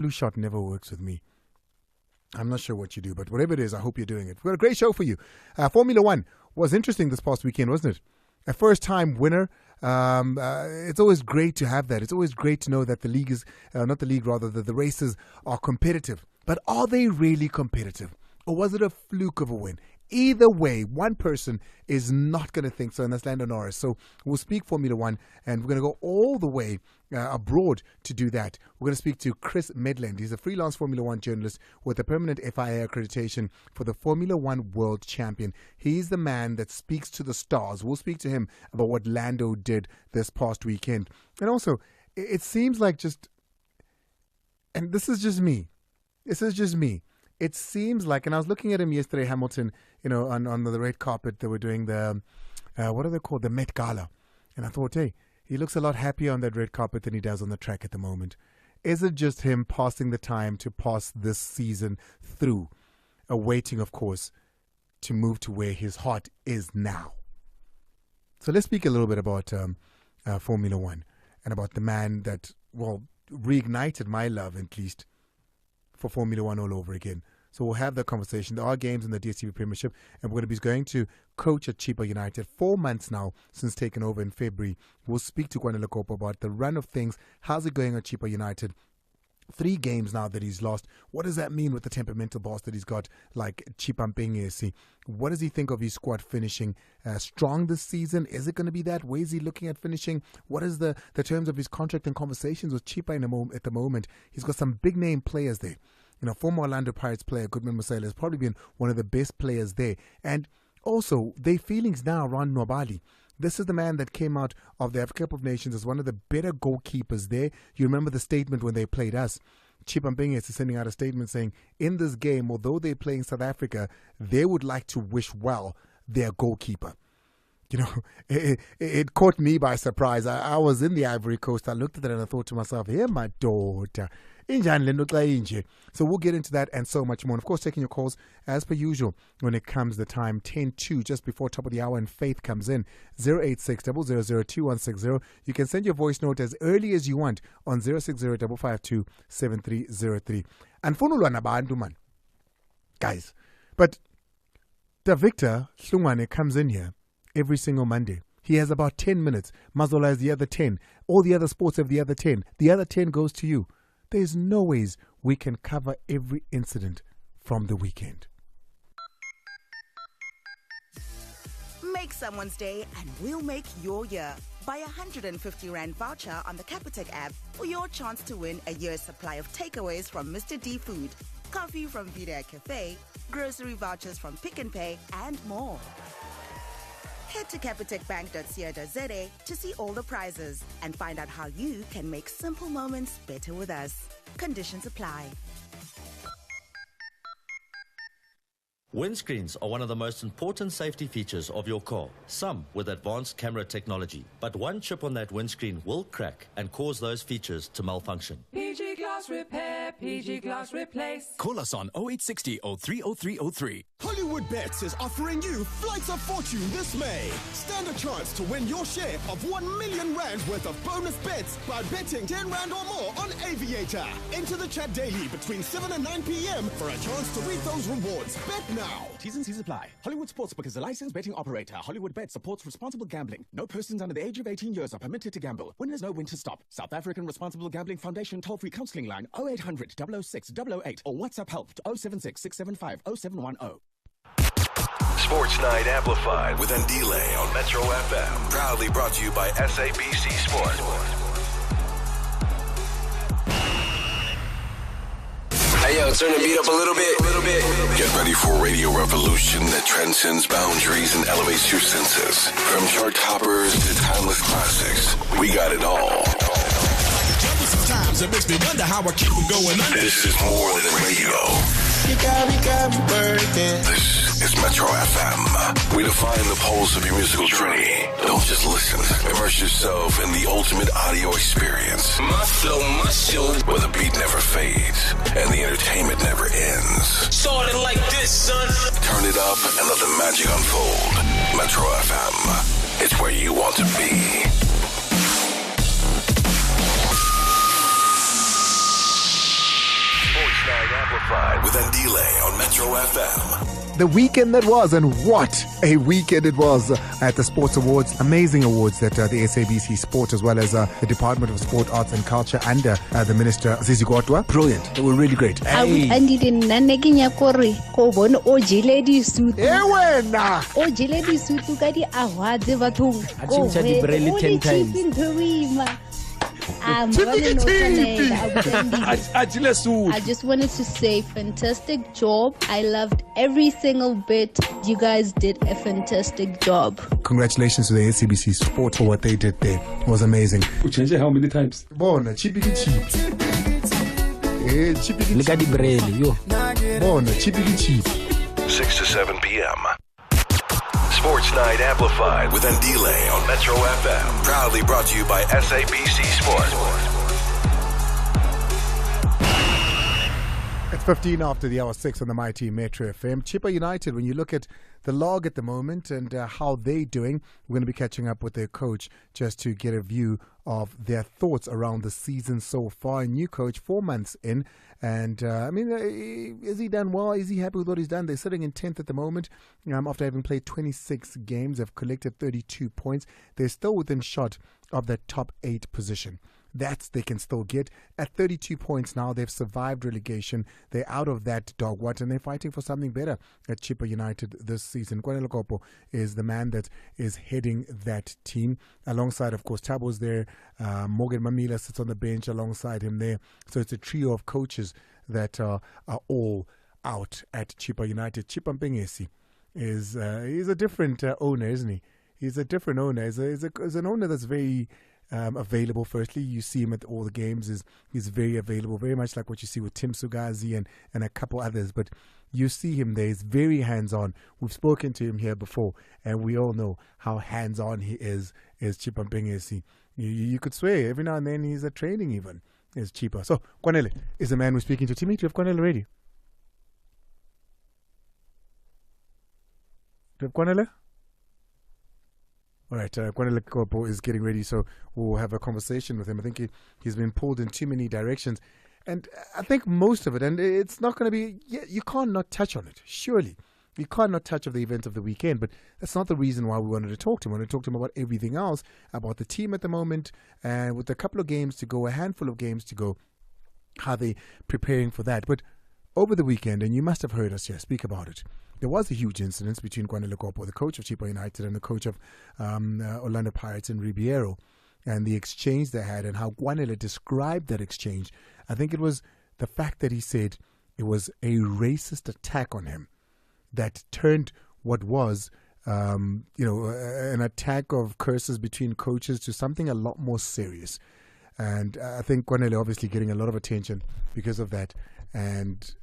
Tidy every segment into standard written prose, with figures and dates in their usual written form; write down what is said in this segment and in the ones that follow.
Blue shot never works with me. I'm not sure what you do, but whatever it is, I hope you're doing it. We've got a great show for you. Formula One was interesting this past weekend, wasn't it? A first-time winner. It's always great to have that. It's always great to know that the league is, the races are competitive. But are they really competitive? Or was it a fluke of a win? Either way, one person is not going to think so, and that's Lando Norris. So we'll speak Formula One, and we're going to go all the way abroad to do that. We're going to speak to Chris Medland. He's a freelance Formula One journalist with a permanent FIA accreditation for the Formula One World Champion. He's the man that speaks to the stars. We'll speak to him about what Lando did this past weekend. And also, it seems like and this is just me. It seems like, and I was looking at him yesterday, Hamilton, on the red carpet. They were doing the, what are they called? The Met Gala. And I thought, hey, he looks a lot happier on that red carpet than he does on the track at the moment. Is it just him passing the time to pass this season through, awaiting, of course, to move to where his heart is now? So let's speak a little bit about Formula One and about the man that, reignited my love, at least, for Formula One all over again. So we'll have that conversation. There are games in the DStv Premiership, and we're going to be going to coach at Chippa United. 4 months now since taking over in February. We'll speak to Kwanele Kopa about the run of things. How's it going at Chippa United? 3 games now that he's lost. What does that mean with the temperamental boss that he's got, like Chippa United? What does he think of his squad finishing strong this season? Is it going to be that? Where is he looking at finishing? What is the terms of his contract and conversations with Chippa at the moment? He's got some big name players there. Former Orlando Pirates player Goodman Musela has probably been one of the best players there. And also, their feelings now around Nwabali. This is the man that came out of the Africa Cup of Nations as one of the better goalkeepers there. You remember the statement when they played us. Chippa United is sending out a statement saying, in this game, although they're playing South Africa, they would like to wish well their goalkeeper. It caught me by surprise. I was in the Ivory Coast. I looked at that and I thought to myself, hey, my daughter. So we'll get into that and so much more. And of course, taking your calls as per usual when it comes the time 10-2, just before top of the hour, and Faith comes in 086-000-2160. You can send your voice note as early as you want on 060-552-7303. And Funulwana Bandu man, guys. But the Victor Hlungwane comes in here every single Monday. He has about 10 minutes. Mazola has the other 10. All the other sports have the other 10. The other 10 goes to you. There's no ways we can cover every incident from the weekend. Make someone's day and we'll make your year. Buy a 150 Rand voucher on the Capitec app for your chance to win a year's supply of takeaways from Mr. D Food, coffee from Vida Cafe, grocery vouchers from Pick n Pay, and more. Head to capitecbank.co.za to see all the prizes and find out how you can make simple moments better with us. Conditions apply. Windscreens are one of the most important safety features of your car, some with advanced camera technology. But one chip on that windscreen will crack and cause those features to malfunction. PG Glass Repair, PG Glass Replace. Call us on 0860 030303. Hollywood Bets is offering you Flights of Fortune this May. Stand a chance to win your share of 1 million Rand worth of bonus bets by betting 10 Rand or more on Aviator. Enter the chat daily between 7 and 9 p.m. for a chance to reap those rewards. Bet now. T's and C's apply. Hollywood Sportsbook is a licensed betting operator. Hollywood Bet supports responsible gambling. No persons under the age of 18 years are permitted to gamble. Winners know when to stop. South African Responsible Gambling Foundation toll-free counseling line 0800 006 008 or WhatsApp help to 076 675 0710. Sports Night Amplified with Ndile on Metro FM. Proudly brought to you by SABC Sport. Hey, yo, turn the beat up a little bit. Get ready for a radio revolution that transcends boundaries and elevates your senses. From chart toppers to timeless classics, we got it all. Sometimes it makes me wonder how I keep them going under. This is more than radio. You got me working. This is Metro FM. We define the pulse of your musical journey. Don't just listen. Immerse yourself in the ultimate audio experience. My flow, my show. Where the beat never fades and the entertainment never ends. Started like this, son. Turn it up and let the magic unfold. Metro FM. It's where you want to be. Night Amplified with Andile on Metro FM. The weekend that was, and what a weekend it was at the Sports Awards. Amazing awards that the SABC Sport, as well as the Department of Sport, Arts and Culture under the Minister Zizi Kodwa. Brilliant. They were really great. Hey. I just wanted to say fantastic job. I loved every single bit. You guys did a fantastic job. Congratulations to the SABC Sport for what they did there. It was amazing. You changed it how many times? Bona, chipiki cheap. Chipiki cheap. Bona, chipiki cheap. 6 to 7 p.m. Sports Night Amplified with Andile on Metro FM. Proudly brought to you by SABC Sport. It's 15 after the hour 6 on the mighty Metro FM. Chippa United, when you look at the log at the moment and how they're doing, we're going to be catching up with their coach just to get a view of their thoughts around the season so far. New coach, 4 months in. And, is he done well? Is he happy with what he's done? They're sitting in 10th at the moment after having played 26 games. They've collected 32 points. They're still within shot of that top 8 position. They can still get. At 32 points now, they've survived relegation. They're out of that dog what, and they're fighting for something better at Chippa United this season. Kwanele Kopo is the man that is heading that team. Alongside, of course, Tabo's there. Morgan Mamila sits on the bench alongside him there. So it's a trio of coaches that are all out at Chippa United. Chippa Mpengesi is he's a different owner, isn't he? He's a different owner. He's an owner that's very available. Firstly, you see him at all the games. He's very available, very much like what you see with Tim Sugazi and a couple others. But you see him there. He's very hands-on. We've spoken to him here before, and we all know how hands-on he is Chippa Mpengesi. You could swear every now and then he's at training even. Is Chippa. So Kwanele is the man we're speaking to. Timmy, do you have Kwanele ready? Do you have Kwanele? All right, Kwanele Kopo is getting ready, so we'll have a conversation with him. I think he's been pulled in too many directions. And I think most of it, and it's not going to be, you can't not touch on it, surely. You can't not touch on the event of the weekend, but that's not the reason why we wanted to talk to him. We wanted to talk to him about everything else, about the team at the moment, and with a couple of games to go, a handful of games to go, how they preparing for that. But over the weekend, and you must have heard us here speak about it, there was a huge incident between Kwanele Kopo, the coach of Chippa United, and the coach of Orlando Pirates in Ribeiro, and the exchange they had and how Kwanele described that exchange. I think it was the fact that he said it was a racist attack on him that turned what was, an attack of curses between coaches to something a lot more serious. And I think Kwanele obviously getting a lot of attention because of that. And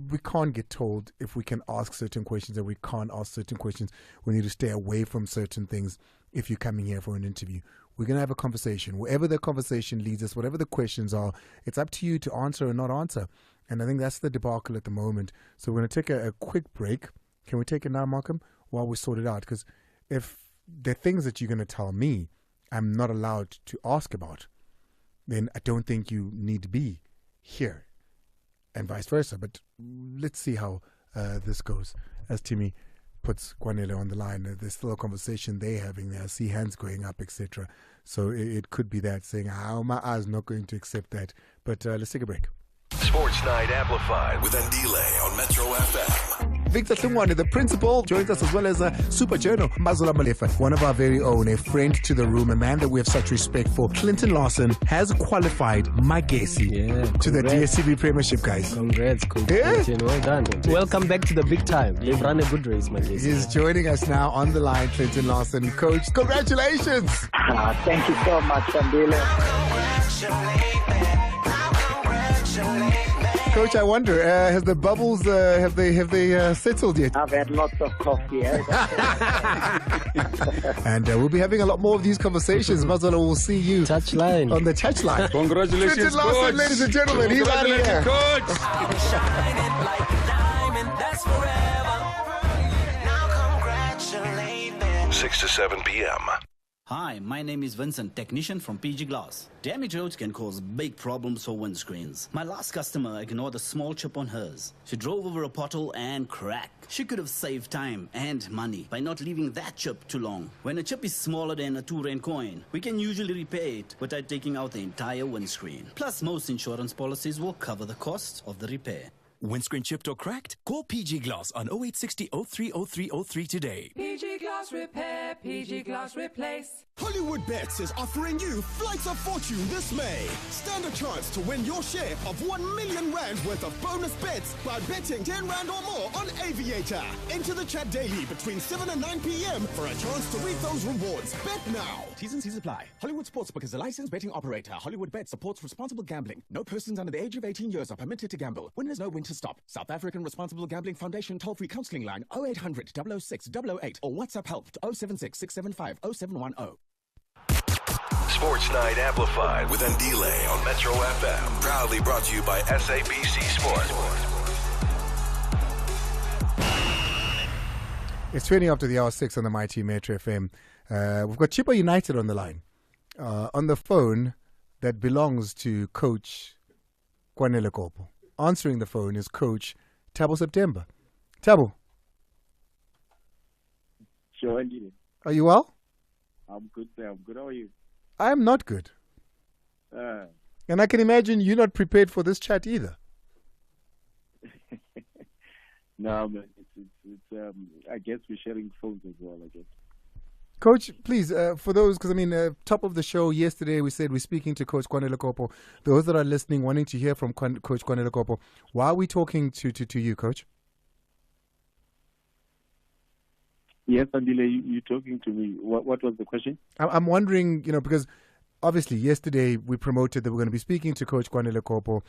we can't get told if we can ask certain questions and we can't ask certain questions. We need to stay away from certain things if you're coming here for an interview. We're going to have a conversation. Wherever the conversation leads us, whatever the questions are, it's up to you to answer or not answer. And I think that's the debacle at the moment. So we're going to take a quick break. Can we take it now, Malcolm, while we sort it out? Because if there are things that you're going to tell me I'm not allowed to ask about, then I don't think you need to be here. And vice versa. But let's see how this goes. As Timmy puts Kwanele on the line, there's still a conversation they're having there. I see hands going up, etc. So it could be that saying, how my eyes not going to accept that. But let's take a break. Sports Night Amplified with Andile on Metro FM. Victor Hlungwane, the principal, joins us, as well as Super Journal Mazola Malefa, one of our very own, a friend to the room, a man that we have such respect for. Clinton Lawson has qualified Magesi to the DSCB Premiership, guys. Congrats. Well done. Welcome back to the big time. They've run a good race, Magesi. He's joining us now on the line, Clinton Lawson. Coach, congratulations. Thank you so much, Andile. Coach, I wonder, has the bubbles have they settled yet? I've had lots of coffee. And we'll be having a lot more of these conversations. Mazola, we'll see you on the touchline. Congratulations, Clinton Lawson, coach. ladies and gentlemen. He's out of here. Coach. 6 to 7 p.m. Hi, my name is Vincent, technician from PG Glass. Damaged roads can cause big problems for windscreens. My last customer ignored a small chip on hers. She drove over a pothole and cracked. She could have saved time and money by not leaving that chip too long. When a chip is smaller than a 2 rand coin, we can usually repair it without taking out the entire windscreen. Plus, most insurance policies will cover the cost of the repair. Windscreen chipped or cracked? Call PG Glass on 0860 030303 today. PG Glass Repair, PG Glass Replace. Hollywood Bets is offering you Flights of Fortune this May. Stand a chance to win your share of 1 million rand worth of bonus bets by betting 10 rand or more on Aviator. Enter the chat daily between 7 and 9 p.m. for a chance to reap those rewards. Bet now. T's and C's apply. Hollywood Sportsbook is a licensed betting operator. Hollywood Bet supports responsible gambling. No persons under the age of 18 years are permitted to gamble. Winners know when to stop. South African Responsible Gambling Foundation toll-free counseling line 0800 006 008 or WhatsApp help to 076 675 0710. Sports Night Amplified with Andile on Metro FM. Proudly brought to you by SABC Sport. It's 20 after the hour 6 on the Mighty Metro FM. We've got Chippa United on the line. On the phone that belongs to Coach Kwanele Kopo. Answering the phone is Coach Thabo September. Thabo. Sure, Andile. Are you well? I'm good, sir. I'm good. How are you? I'm not good. And I can imagine you're not prepared for this chat either. No, man. It's I guess we're sharing phones as well, I guess. Coach, please, for those, because top of the show yesterday, we said we're speaking to Coach Kwanele Kopo. Those that are listening, wanting to hear from Coach Kwanele Kopo, why are we talking to you, Coach? Yes, Andile, you're talking to me. What was the question? I'm wondering, because obviously yesterday we promoted that we're going to be speaking to Coach Kwanele Kopo.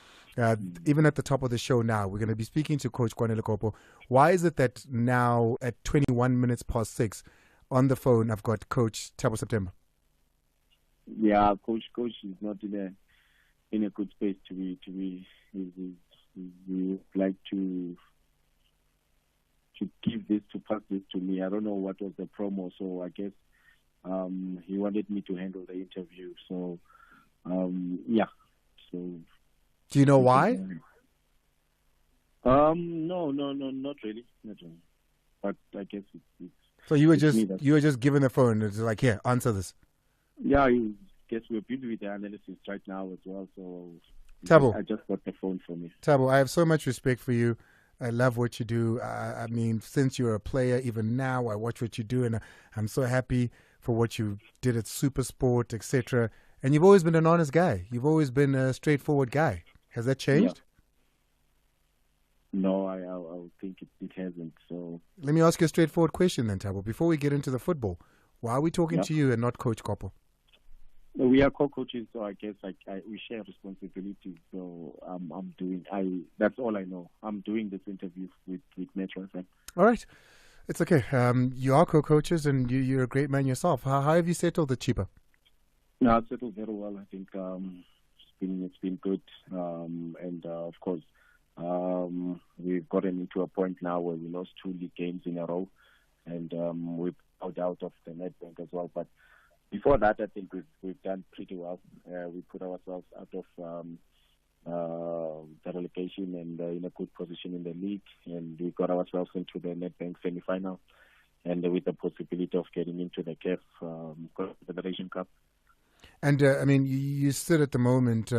Even at the top of the show now, we're going to be speaking to Coach Kwanele Kopo. Why is it that now at 21 minutes past 6, on the phone, I've got Coach Thabo September? Yeah, Coach is not in a good space to be. We would like to give this, to pass this to me. I don't know what was the promo, so I guess he wanted me to handle the interview. So, yeah. So. Do you know why? No, not really. But I guess it's. So you were just given the phone. It's like, here, answer this. Yeah, I guess we're busy with the analysis right now as well. So Thabo, I just got the phone from you. Thabo, I have so much respect for you. I love what you do. I mean, since you're a player, even now, I watch what you do, and I'm so happy for what you did at Super Sport, etc. And you've always been an honest guy. You've always been a straightforward guy. Has that changed? Yeah. No, I think it hasn't. So let me ask you a straightforward question then, Thabo. Before we get into the football, why are we talking to you and not Coach Kopo? We are co-coaches, so I guess we share responsibilities. So that's all I know. I'm doing this interview with Metro FM. All right, it's okay. You are co-coaches, and you're a great man yourself. How have you settled the Chippa? No, I've settled very well. I think it's been good, and of course. We've gotten into a point now where we lost 2 league games in a row, and we've bowed out of the Nedbank as well. But before that, I think we've done pretty well. We put ourselves out of the relegation and in a good position in the league, and we got ourselves into the Nedbank semi-final, and with the possibility of getting into the CAF Confederation Cup. And, you sit at the moment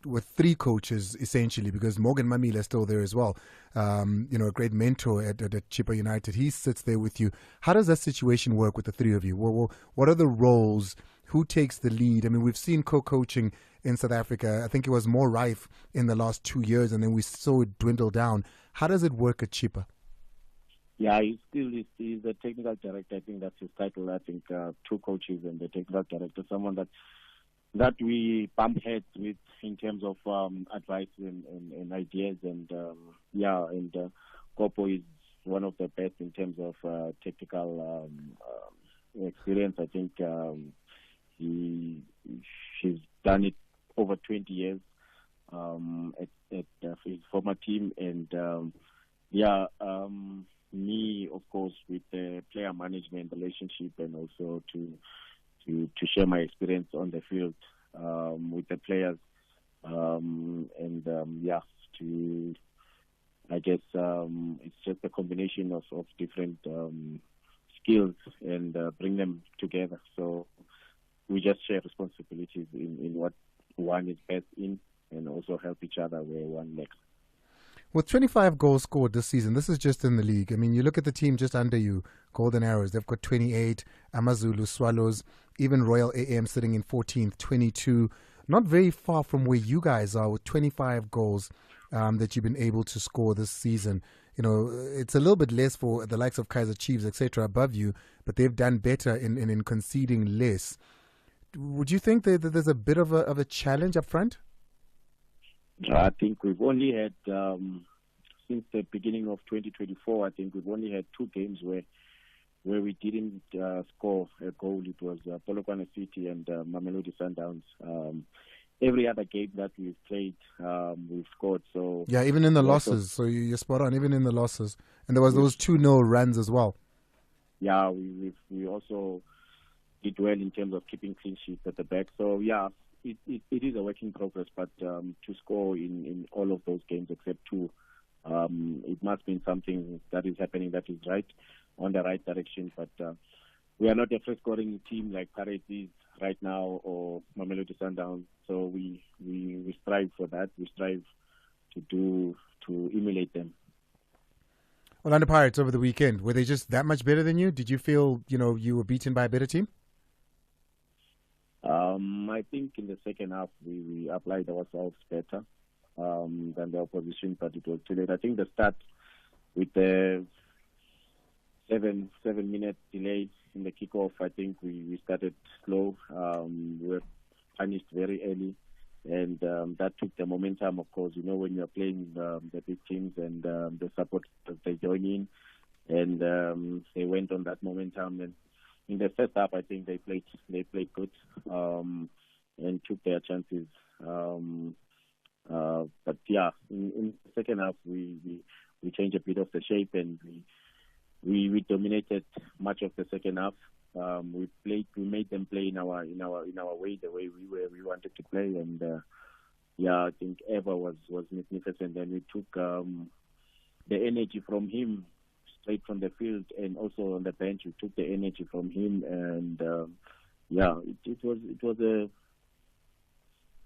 with 3 coaches, essentially, because Morgan Mamila is still there as well. A great mentor at Chippa United. He sits there with you. How does that situation work with the 3 of you? Well, what are the roles? Who takes the lead? I mean, we've seen co-coaching in South Africa. I think it was more rife in the last 2 years, and then we saw it dwindle down. How does it work at Chippa? Yeah, he's the technical director. I think that's his title. I think 2 coaches and the technical director, someone that we bump heads with in terms of advice and ideas. And Kopo is one of the best in terms of technical experience. I think she's done it over 20 years at his former team. And me, of course, with the player management relationship, and also to share my experience on the field with the players, I guess it's just a combination of different skills and bring them together. So we just share responsibilities in what one is best in, and also help each other where one lacks. With 25 goals scored this season, this is just in the league. I mean, you look at the team just under you, Golden Arrows, they've got 28, Amazulu Swallows, even Royal AM sitting in 14th, 22. Not very far from where you guys are with 25 goals that you've been able to score this season. You know, it's a little bit less for the likes of Kaizer Chiefs, etc., above you, but they've done better in conceding less. Would you think that there's a bit of a challenge up front? I think we've only had, since the beginning of 2024, I think we've only had 2 games where we didn't score a goal. It was Polokwane City and Mamelodi Sundowns. Every other game that we've played, we've scored. So yeah, even in the losses. So you're spot on, even in the losses. And there was those 2-0 runs as well. Yeah, we also did well in terms of keeping clean sheets at the back. So yeah, it is a work in progress, but to score in all of those games except 2, it must mean something that is happening that is right, on the right direction. But we are not a free scoring team like Pirates is right now, or Mamelodi Sundowns. So we strive for that. We strive to emulate them. Orlando Pirates over the weekend, were they just that much better than you? Did you feel you were beaten by a better team? I think in the second half we applied ourselves better than the opposition, but it was too late. I think the start with the 7-minute delay in the kickoff, I think we started slow. We were punished very early, and that took the momentum. Of course, when you're playing the big teams and the support they join in, and they went on that momentum. And in the first half, I think they played good and took their chances. But yeah, in the second half, we changed a bit of the shape, and we dominated much of the second half. We made them play in our way, the way we wanted to play, and I think Eva was magnificent, and we took the energy from him straight from the field, and also on the bench we took the energy from him, and it was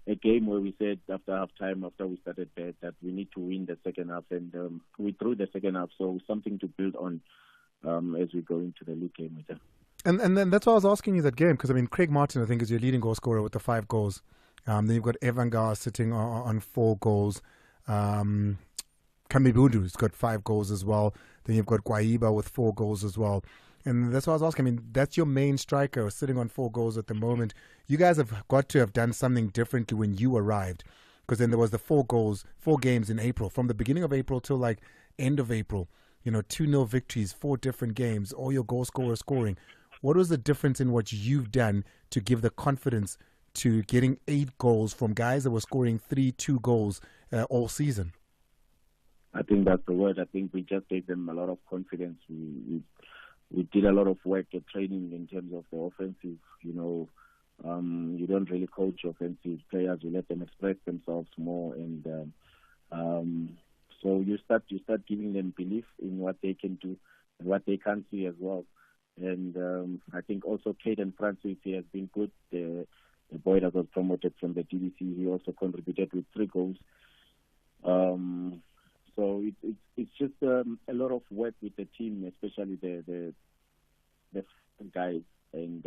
a game where we said after half time, after we started bad, that we need to win the second half, and we threw the second half, so something to build on as we go into the league game with them. And then that's why I was asking you that game, because Craig Martin, I think, is your leading goal scorer with the 5 goals. Then you've got Evangar sitting on 4 goals. Kamibundu's got 5 goals as well. Then you've got Kwaiba with 4 goals as well. And that's why I was asking. That's your main striker sitting on 4 goals at the moment. You guys have got to have done something differently when you arrived, because then there was the 4 games in April, from the beginning of April till like end of April. 2-0 victories, 4 different games, all your goal scorers scoring. What was the difference in what you've done to give the confidence to getting 8 goals from guys that were scoring 3-2 goals all season? I think that's the word. I think we just gave them a lot of confidence. We did a lot of work at training in terms of the offensive. You don't really coach offensive players. You let them express themselves more, and so you start giving them belief in what they can do and what they can see as well. And I think also Caden Francis, he has been good. The boy that was promoted from the DBC, he also contributed with 3 goals. So it's just a lot of work with the team, especially the guys, and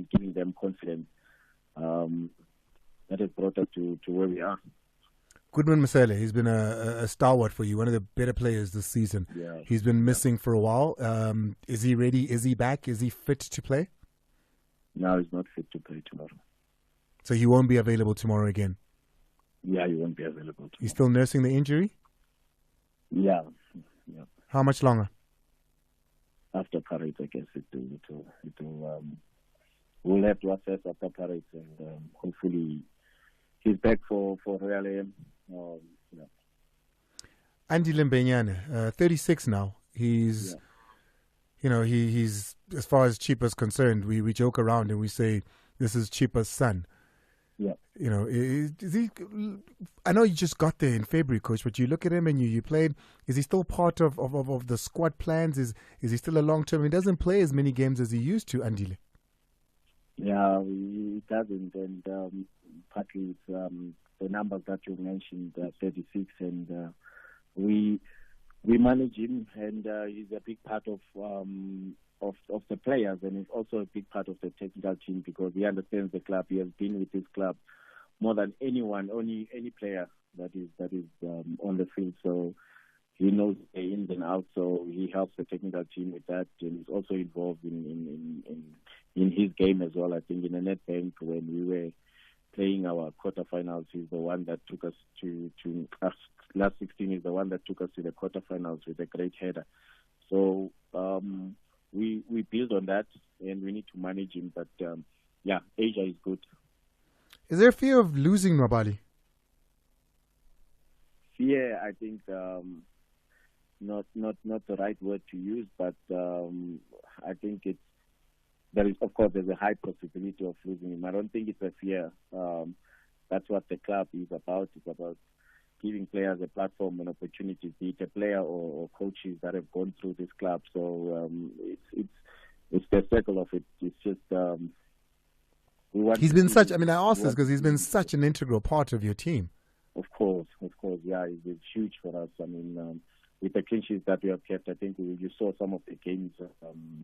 giving them confidence. That has brought us to where we are. Goodman Masele, he's been a stalwart for you, one of the better players this season. Yeah. He's been missing for a while. Is he ready? Is he back? Is he fit to play? No, he's not fit to play tomorrow. So he won't be available tomorrow again? Yeah, he won't be available tomorrow. He's still nursing the injury? Yeah. How much longer? After Paris, I guess we'll have to assess after Paris, and hopefully he's back for Real AM. Andy Limbenyane, 36 now. He's, he's as far as Chippa's concerned, we joke around and we say this is Chippa's son. Yeah. You know, is he? I know you just got there in February, Coach, but you look at him and you played. Is he still part of the squad plans? Is he still a long term? He doesn't play as many games as he used to, Andile. Yeah, he doesn't, and partly it's the numbers that you mentioned, 36, and we manage him, and he's a big part of the players, and he's also a big part of the technical team because he understands the club. He has been with this club more than anyone, any player that is on the field. So he knows the ins and outs. So he helps the technical team with that, and he's also involved in his game as well. I think in the Nedbank when we were playing our quarterfinals, he's the one that took us to last 16 is the one that took us to the quarterfinals with a great header. So we build on that, and we need to manage him. But Asia is good. Is there a fear of losing Nwabali? Fear, I think, not the right word to use, but I think there's a high possibility of losing him. I don't think it's a fear. That's what the club is about. It's about giving players a platform and opportunities, be it a player or coaches that have gone through this club. So it's the circle of it. It's just he's been such. I mean, I asked this because he's been such an integral part of your team. Of course, yeah, it's huge for us. I mean, with the clean sheets that we have kept, I think you saw some of the games.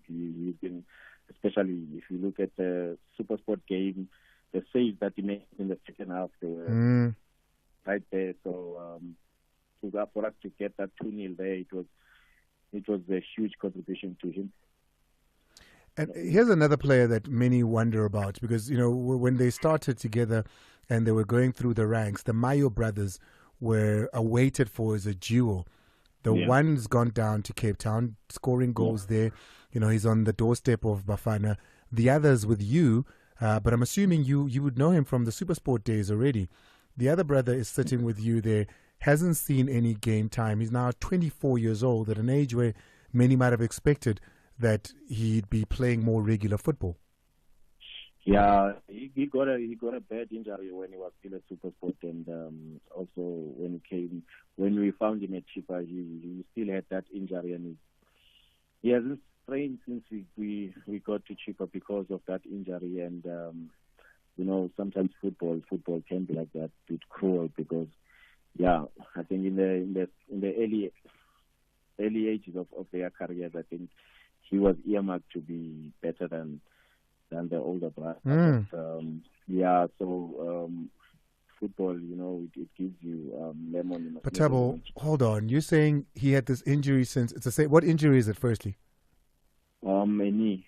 He's been, especially if you look at the SuperSport game, the saves that he made in the second half, they were right there. So for us to get that 2-0 there, it was a huge contribution to him. And here's another player that many wonder about because, you know, when they started together and they were going through the ranks, the Mayo brothers were awaited for as a duo. The one's gone down to Cape Town, scoring goals there. You know, he's on the doorstep of Bafana. The other's with you, but I'm assuming you would know him from the SuperSport days already. The other brother is sitting with you there, hasn't seen any game time. He's now 24 years old, at an age where many might have expected that he'd be playing more regular football. Yeah, he got a bad injury when he was still at SuperSport, and also when we found him at Chippa, he still had that injury, and he hasn't trained since we got to Chippa because of that injury. And you know, sometimes football can be like that, a bit cruel because I think in the early ages of their careers, I think he was earmarked to be better than the older brother. But, football, you know, it gives you lemon. But Thabo, hold on. You're saying he had this injury since it's the same. What injury is it? Firstly, a knee.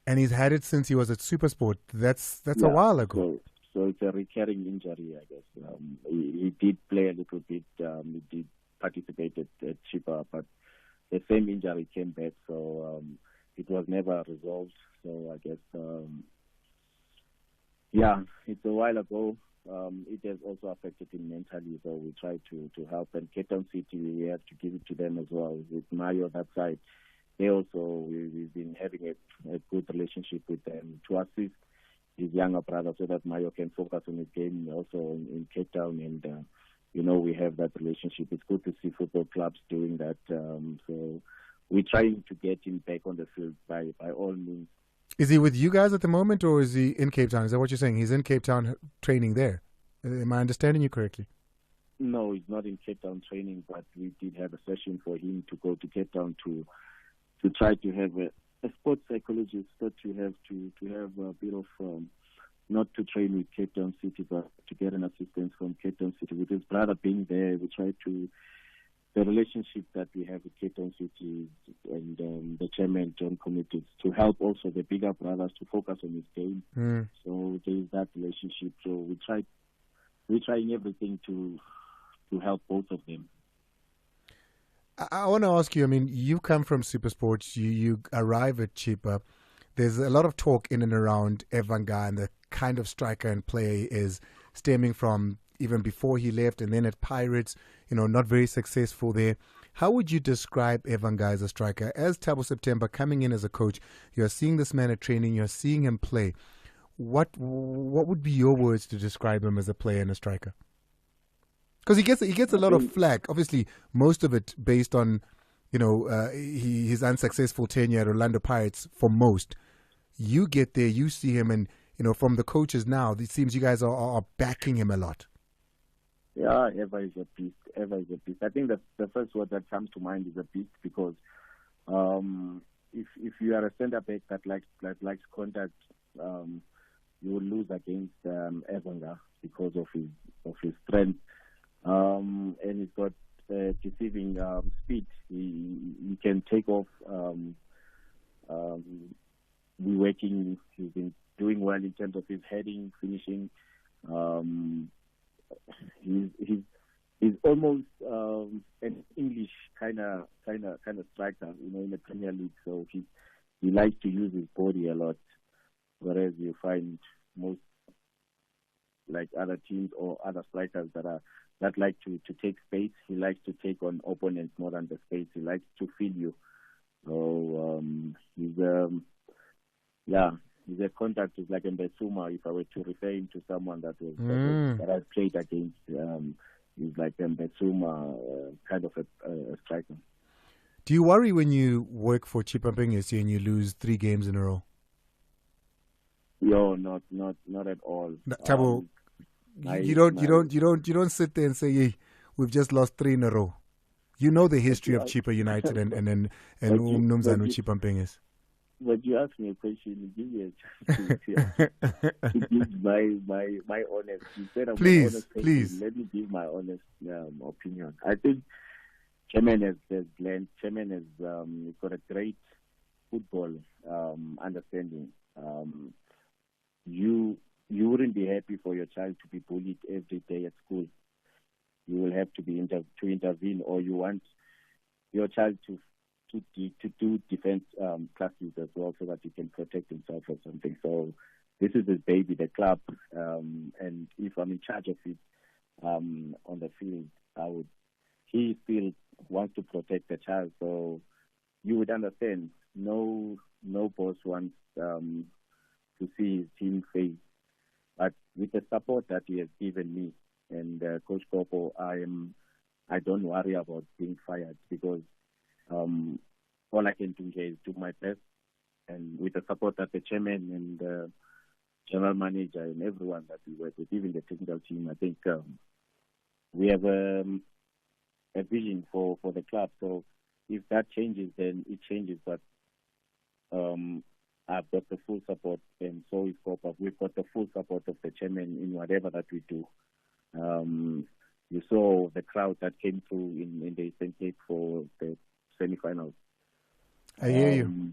And he's had it since he was at SuperSport. That's a while ago. So it's a recurring injury, I guess. He did play a little bit. He did participate at Chippa, but the same injury came back. So it was never resolved. So I guess, it's a while ago. It has also affected him mentally. So we try to help. And Cape Town City, we have to give it to them as well. With Mayo that side, they also, we've been having a good relationship with them to assist his younger brother so that Mayo can focus on his game also in Cape Town. And, you know, we have that relationship. It's good to see football clubs doing that. So we're trying to get him back on the field by all means. Is he with you guys at the moment, or is he in Cape Town? Is that what you're saying? He's in Cape Town training there. Am I understanding you correctly? No, he's not in Cape Town training, but we did have a session for him to go to Cape Town to try to have a sports psychologist, that to have a bit of not to train with Cape Town City, but to get an assistance from Cape Town City. With his brother being there, we try to. The relationship that we have with Cape Town City and the chairman, John Committees, to help also the bigger brothers to focus on his game. So there is that relationship. So we're trying everything to help both of them. I want to ask you, I mean, you come from SuperSports, you arrive at Chippa. There's a lot of talk in and around Evanga and the kind of striker and play is stemming from even before he left, and then at Pirates, not very successful there. How would you describe Evanga as a striker? As Thabo September coming in as a coach, you're seeing this man at training, you're seeing him play. What would be your words to describe him as a player and a striker? Because he gets a lot of flack. Obviously, most of it based on, his unsuccessful tenure at Orlando Pirates for most. You get there, you see him, and, from the coaches now, it seems you guys are backing him a lot. Yeah, Eva is a beast. Eva is a beast. I think that the first word that comes to mind is a beast because if you are a centre back that likes contact, you will lose against Evanga because of his strength, and he's got deceiving speed. He can take off. He's been doing well in terms of his heading, finishing. He's almost an English kind of striker, in the Premier League. So he likes to use his body a lot, whereas you find most like other teams or other strikers that like to take space. He likes to take on opponents more than the space. He likes to feel you. So he's a contact. He's like a Mbetsuma. If I were to refer him to someone that I played against, he's like a Mbetsuma, kind of a striker. Do you worry when you work for Chippa United and you lose 3 games in a row? No, not at all. Thabo, you don't sit there and say, "Hey, we've just lost 3 in a row." You know the history of Chippa United and Nomzana Chippa United. But you asked me a question, give me a chance to give my honest. Instead of please, my honest question, please. Let me give my honest opinion. I think Chairman has learned. Chairman has got a great football understanding. You wouldn't be happy for your child to be bullied every day at school. You will have to intervene, or you want your child to do defense classes as well, so that he can protect himself or something. So this is his baby, the club, and if I'm in charge of it on the field, he still wants to protect the child. So you would understand. No boss wants to see his team fail, but with the support that he has given me and Coach Kopo, I don't worry about being fired because all I can do here is do my best, and with the support that the chairman and the general manager and everyone that we work with, even the technical team, I think we have a vision for the club. So if that changes, then it changes. But I've got the full support, and so is Copa. We've got the full support of the chairman in whatever that we do. You saw the crowd that came through in the Eastern Cape for the semi-finals. I hear you.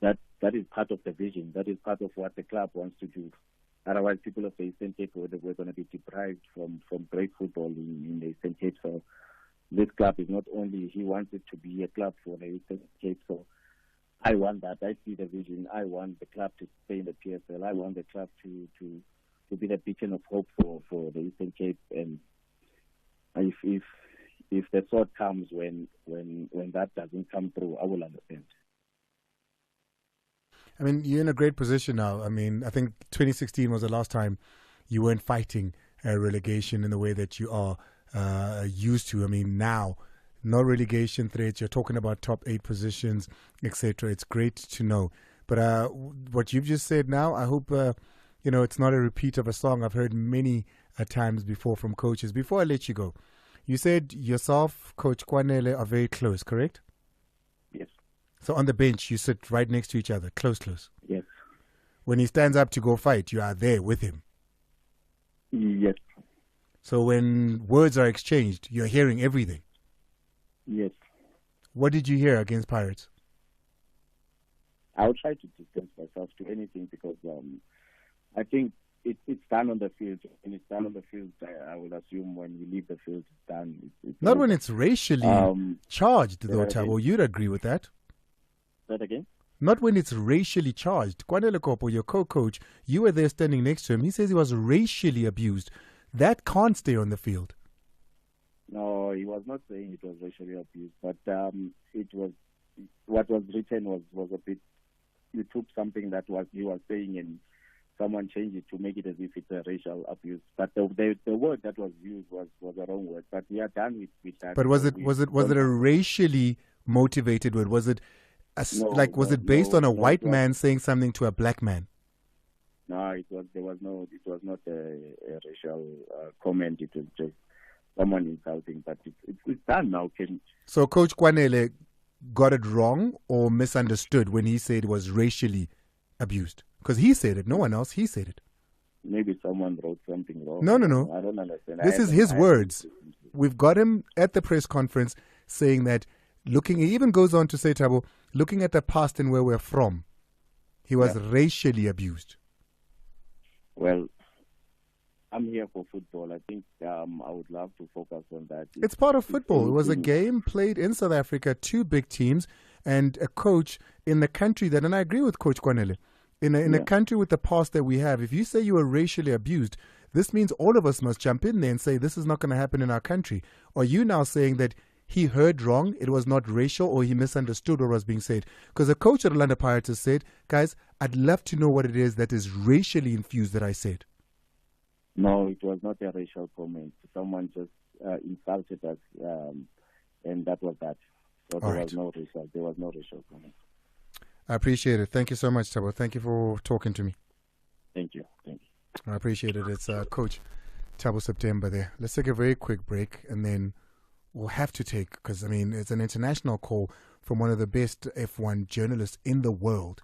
That is part of the vision. That is part of what the club wants to do. Otherwise, people of the Eastern Cape were going to be deprived from great football in the Eastern Cape. So this club is not only, he wants it to be a club for the Eastern Cape. So I want that. I see the vision. I want the club to stay in the PSL. I want the club to be the beacon of hope for the Eastern Cape. And if the thought comes when that doesn't come through, I will understand. I mean, you're in a great position now. I mean, I think 2016 was the last time you weren't fighting relegation in the way that you are used to. I mean, now, no relegation threats. You're talking about top 8 positions, etc. It's great to know. But what you've just said now, I hope, it's not a repeat of a song I've heard many times before from coaches. Before I let you go, you said yourself, Coach Kwanele, are very close, correct? Yes. So on the bench, you sit right next to each other, close. Yes. When he stands up to go fight, you are there with him. Yes. So when words are exchanged, you're hearing everything. Yes. What did you hear against Pirates? I'll try to distance myself to anything because I think it's done on the field. When it's done on the field, I would assume when you leave the field, it's done. Not when it's racially charged, though, Thabo. You'd agree with that. That again? Not when it's racially charged. Kwanele Kopo, your co-coach, you were there standing next to him. He says he was racially abused that can't stay on the field. No, he was not saying it was racially abused, but it was what was written was a bit. You took something that he was saying and someone changed it to make it as if it's a racial abuse. But the word that was used was a wrong word. But we are done with that. But was it a racially motivated word? Was it was it based on a white man saying something to a black man? No, it was not a racial comment. It was just someone insulting. But it's done now. So Coach Kwanele got it wrong or misunderstood when he said it was racially abused? Because he said it, no one else. He said it. Maybe someone wrote something wrong. No. I don't understand. This is his words. We've got him at the press conference saying that he even goes on to say, Thabo, looking at the past and where we're from, he was racially abused. Well, I'm here for football. I think I would love to focus on that. It's part of football. It was a game played in South Africa, two big teams, and a coach in the country that, and I agree with Coach Kwanele, in a country with the past that we have, if you say you were racially abused, this means all of us must jump in there and say this is not going to happen in our country. Or are you now saying that he heard wrong, it was not racial, or he misunderstood what was being said? Because the coach at Orlando Pirates has said, guys, I'd love to know what it is that is racially infused that I said. No, it was not a racial comment. Someone just insulted us, and that was that. So there was no racial comment. I appreciate it. Thank you so much, Thabo. Thank you for talking to me. Thank you. I appreciate it. It's Coach Thabo September there. Let's take a very quick break, and then we'll have to take, because, it's an international call from one of the best F1 journalists in the world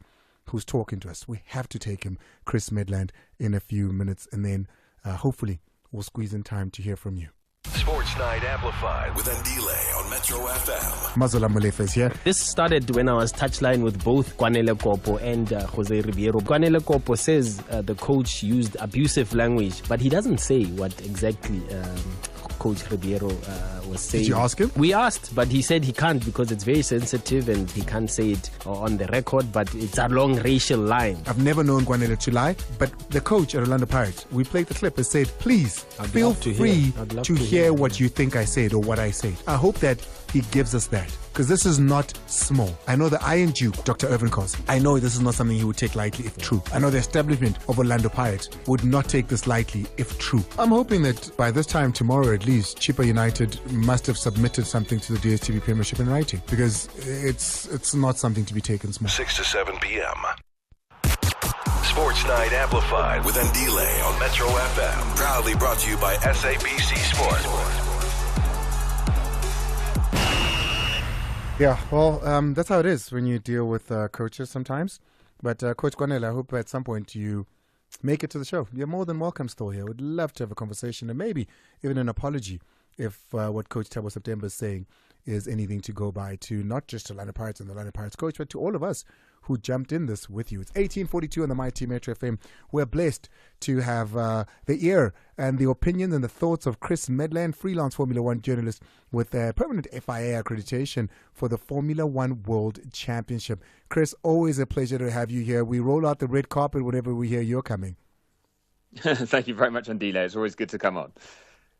who's talking to us. We have to take him, Chris Medland, in a few minutes, and then hopefully we'll squeeze in time to hear from you. Sports Night Amplified with Andile on Metro FM. Mazola Molefe is here. This started when I was touchline with both Kwanele Kopo and Jose Ribeiro. Kwanele Kopo says the coach used abusive language, but he doesn't say what exactly Coach Ribeiro was saying. Did you ask him? We asked, but he said he can't because it's very sensitive and he can't say it on the record, but it's along racial line. I've never known Kwanele to lie, but the coach at Orlando Pirates, we played the clip, and said, please feel free to hear what you think I said or what I said. I hope that he gives us that, because this is not small. I know the Iron Duke, Dr. Irvin Kos, I know this is not something he would take lightly if true. I know the establishment of Orlando Pirates would not take this lightly if true. I'm hoping that by this time tomorrow at least, Chippa United must have submitted something to the DSTV Premiership in writing, because it's not something to be taken small. 6 to 7 p.m. Sports Night Amplified with Andile on Metro FM. Proudly brought to you by SABC Sport. Yeah, well, that's how it is when you deal with coaches sometimes. But Coach Kwanele, I hope at some point you make it to the show. You're more than welcome still here. Would love to have a conversation and maybe even an apology if what Coach Thabo September is saying is anything to go by to not just Orlando Pirates and the Orlando Pirates coach, but to all of us who jumped in this with you. It's 1842 on the Mighty Metro FM. We're blessed to have the ear and the opinion and the thoughts of Chris Medland, freelance Formula One journalist with a permanent FIA accreditation for the Formula One World Championship. Chris, always a pleasure to have you here. We roll out the red carpet whenever we hear you're coming. Thank you very much, Andile. It's always good to come on.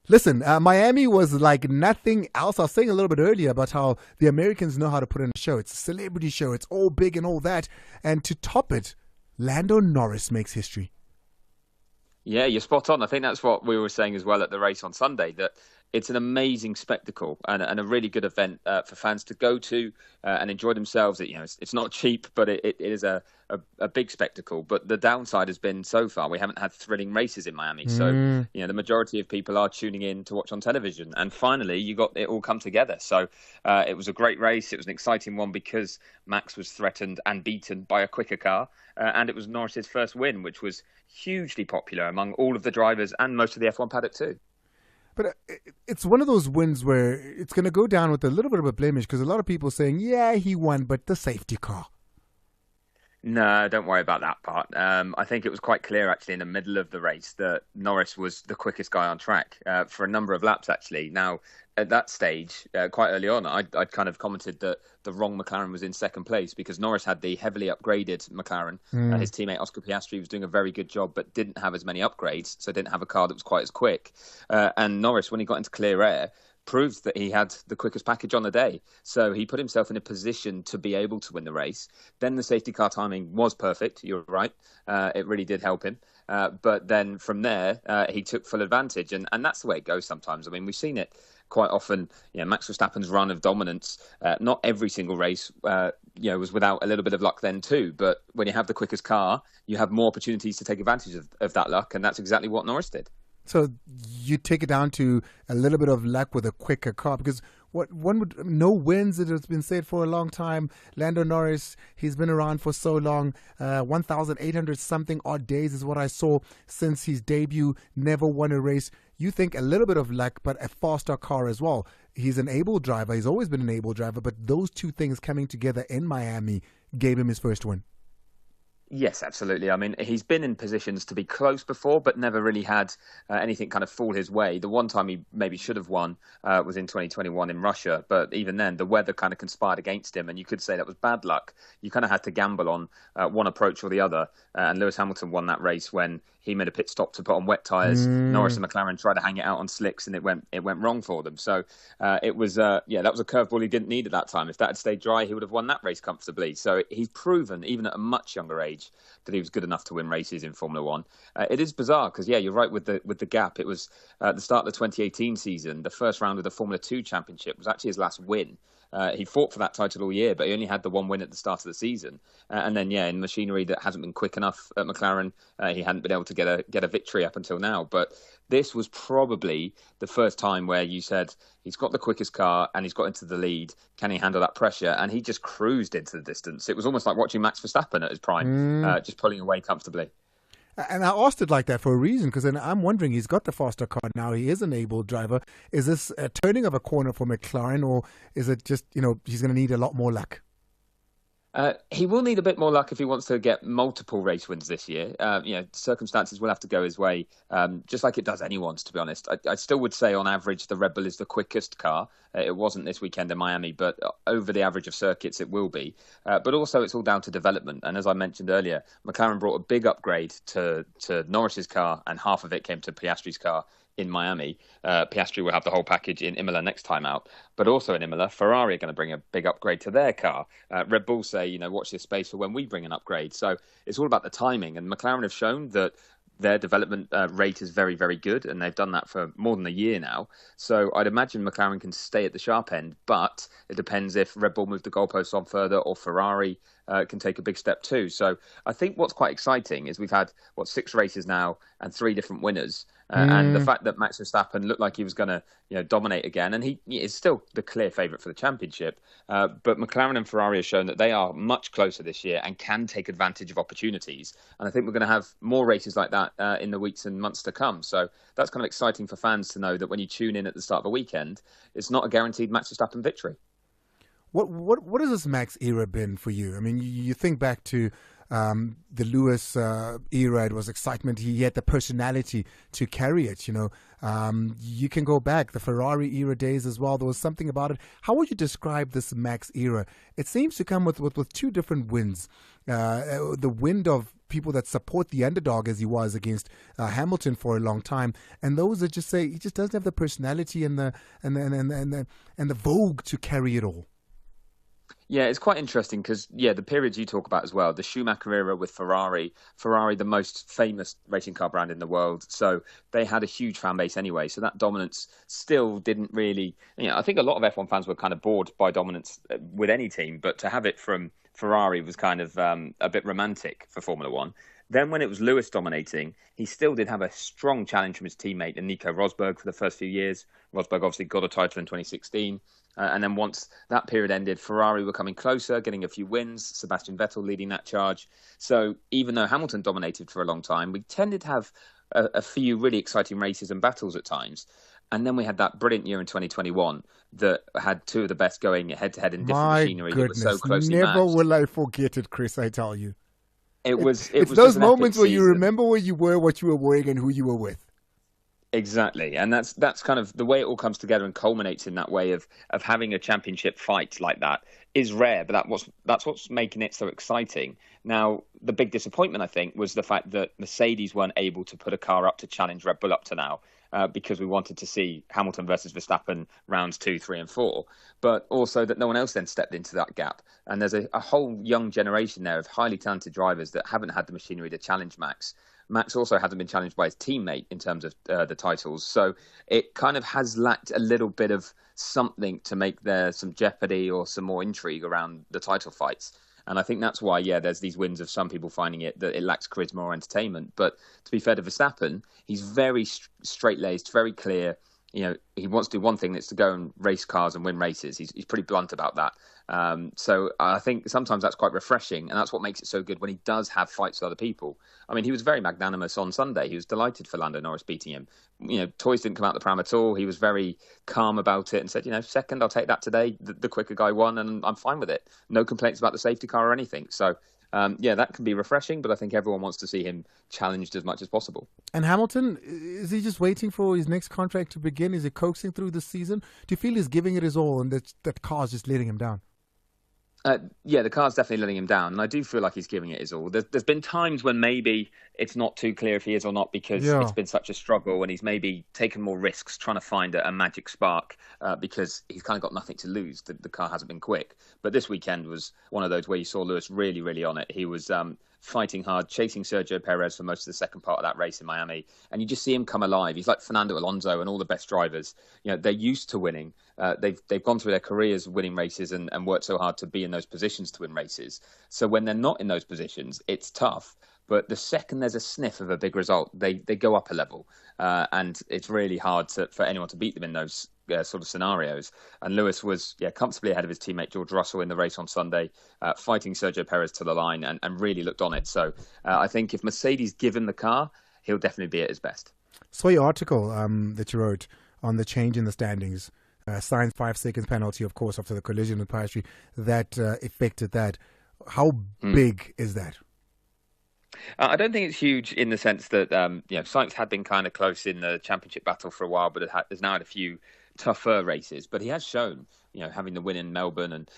Listen, Miami was like nothing else. I was saying a little bit earlier about how the Americans know how to put on a show. It's a celebrity show. It's all big and all that. And to top it, Lando Norris makes history. Yeah, you're spot on. I think that's what we were saying as well at the race on Sunday, that it's an amazing spectacle and a really good event for fans to go to and enjoy themselves. It's not cheap, but it is a big spectacle. But the downside has been so far we haven't had thrilling races in Miami. So the majority of people are tuning in to watch on television. And finally, you got it all come together. So it was a great race. It was an exciting one because Max was threatened and beaten by a quicker car. And it was Norris's first win, which was hugely popular among all of the drivers and most of the F1 paddock too. But it's one of those wins where it's going to go down with a little bit of a blemish because a lot of people are saying, yeah, he won, but the safety car. No, don't worry about that part. I think it was quite clear, actually, in the middle of the race that Norris was the quickest guy on track for a number of laps, actually. Now, at that stage, quite early on, I'd kind of commented that the wrong McLaren was in second place because Norris had the heavily upgraded McLaren. His teammate Oscar Piastri was doing a very good job, but didn't have as many upgrades, so didn't have a car that was quite as quick. And Norris, when he got into clear air, proved that he had the quickest package on the day. So he put himself in a position to be able to win the race. Then the safety car timing was perfect. You're right. It really did help him. But then from there, he took full advantage. And that's the way it goes sometimes. I mean, we've seen it quite often. Max Verstappen's run of dominance, not every single race, was without a little bit of luck then too. But when you have the quickest car, you have more opportunities to take advantage of that luck. And that's exactly what Norris did. So you take it down to a little bit of luck with a quicker car, because no wins, it has been said for a long time. Lando Norris, he's been around for so long, 1,800 something odd days is what I saw since his debut, never won a race. You think a little bit of luck, but a faster car as well. He's an able driver, he's always been an able driver, but those two things coming together in Miami gave him his first win. Yes, absolutely. I mean, he's been in positions to be close before, but never really had anything kind of fall his way. The one time he maybe should have won was in 2021 in Russia. But even then, the weather kind of conspired against him. And you could say that was bad luck. You kind of had to gamble on one approach or the other. And Lewis Hamilton won that race when he made a pit stop to put on wet tyres. Norris and McLaren tried to hang it out on slicks, and it went wrong for them. So that was a curveball he didn't need at that time. If that had stayed dry, he would have won that race comfortably. So he's proven, even at a much younger age, that he was good enough to win races in Formula One. It is bizarre because, you're right with the gap. It was at the start of the 2018 season. The first round of the Formula 2 Championship was actually his last win. He fought for that title all year, but he only had the one win at the start of the season. And then, in machinery that hasn't been quick enough at McLaren, he hadn't been able to get a victory up until now. But this was probably the first time where you said he's got the quickest car and he's got into the lead. Can he handle that pressure? And he just cruised into the distance. It was almost like watching Max Verstappen at his prime, just pulling away comfortably. And I asked it like that for a reason, because then I'm wondering, he's got the faster car now. He is an able driver. Is this a turning of a corner for McLaren, or is it just, he's going to need a lot more luck? He will need a bit more luck if he wants to get multiple race wins this year. Circumstances will have to go his way, just like it does anyone's, to be honest. I still would say on average the Red Bull is the quickest car. It wasn't this weekend in Miami, but over the average of circuits it will be. But also it's all down to development. And as I mentioned earlier, McLaren brought a big upgrade to Norris's car, and half of it came to Piastri's car in Miami. Piastri will have the whole package in Imola next time out. But also in Imola, Ferrari are going to bring a big upgrade to their car. Red Bull say, watch this space for when we bring an upgrade. So it's all about the timing. And McLaren have shown that their development rate is very, very good. And they've done that for more than a year now. So I'd imagine McLaren can stay at the sharp end. But it depends if Red Bull move the goalposts on further, or Ferrari can take a big step too. So I think what's quite exciting is we've had, 6 races now and 3 different winners. And the fact that Max Verstappen looked like he was going to, dominate again, and he is still the clear favourite for the championship. But McLaren and Ferrari have shown that they are much closer this year and can take advantage of opportunities. And I think we're going to have more races like that in the weeks and months to come. So that's kind of exciting for fans to know that when you tune in at the start of a weekend, it's not a guaranteed Max Verstappen victory. What has this Max era been for you? I mean, you think back to the Lewis era. It was excitement. He had the personality to carry it. You can go back the Ferrari era days as well. There was something about it. How would you describe this Max era? It seems to come with 2 different wins. The wind of people that support the underdog, as he was against Hamilton for a long time, and those that just say he just doesn't have the personality and the vogue to carry it all. Yeah, it's quite interesting because, the periods you talk about as well, the Schumacher era with Ferrari, the most famous racing car brand in the world. So they had a huge fan base anyway. So that dominance still didn't really, I think a lot of F1 fans were kind of bored by dominance with any team, but to have it from Ferrari was kind of a bit romantic for Formula One. Then when it was Lewis dominating, he still did have a strong challenge from his teammate Nico Rosberg for the first few years. Rosberg obviously got a title in 2016. And then once that period ended, Ferrari were coming closer, getting a few wins, Sebastian Vettel leading that charge. So even though Hamilton dominated for a long time, we tended to have a few really exciting races and battles at times. And then we had that brilliant year in 2021 that had 2 of the best going head-to-head in different machinery. Goodness. That was so closely Never matched. will I forget it, Chris, I tell you. It's those moments where you remember where you were, what you were wearing, and who you were with. Exactly, and that's kind of the way it all comes together and culminates in that way of having a championship fight like that is rare, but that's what's making it so exciting. Now, the big disappointment, I think, was the fact that Mercedes weren't able to put a car up to challenge Red Bull up to now, because we wanted to see Hamilton versus Verstappen rounds 2, 3, and 4, but also that no one else then stepped into that gap. And there's a whole young generation there of highly talented drivers that haven't had the machinery to challenge Max. Max also hasn't been challenged by his teammate in terms of the titles. So it kind of has lacked a little bit of something to make there some jeopardy or some more intrigue around the title fights. And I think that's why, there's these wins of some people finding it that it lacks charisma or entertainment. But to be fair to Verstappen, he's very straight-laced, very clear. You know, he wants to do one thing, that's to go and race cars and win races. He's pretty blunt about that. So I think sometimes that's quite refreshing, and that's what makes it so good when he does have fights with other people. I mean, he was very magnanimous on Sunday. He was delighted for Lando Norris beating him. You know, toys didn't come out the pram at all. He was very calm about it and said, second, I'll take that today. The quicker guy won, and I'm fine with it. No complaints about the safety car or anything. So, that can be refreshing, but I think everyone wants to see him challenged as much as possible. And Hamilton, is he just waiting for his next contract to begin? Is he coaxing through the season? Do you feel he's giving it his all and that car's just letting him down? The car's definitely letting him down, and I do feel like he's giving it his all. There's been times when maybe it's not too clear if he is or not, because it's been such a struggle, and he's maybe taken more risks trying to find a magic spark, because he's kind of got nothing to lose. The car hasn't been quick. But this weekend was one of those where you saw Lewis really, really on it. He was fighting hard, chasing Sergio Perez for most of the second part of that race in Miami, and you just see him come alive. He's like Fernando Alonso and all the best drivers. They're used to winning. They've gone through their careers winning races and worked so hard to be in those positions to win races. So when they're not in those positions, it's tough. But the second there's a sniff of a big result, they go up a level. And it's really hard for anyone to beat them in those sort of scenarios. And Lewis was comfortably ahead of his teammate George Russell in the race on Sunday, fighting Sergio Perez to the line and really looked on it. So I think if Mercedes give him the car, he'll definitely be at his best. Saw your article that you wrote on the change in the standings. Sainz 5 seconds penalty, of course, after the collision with Piastri, that affected that. How big is that? I don't think it's huge in the sense that Sainz had been kind of close in the championship battle for a while, but has now had a few tougher races. But he has shown, having the win in Melbourne and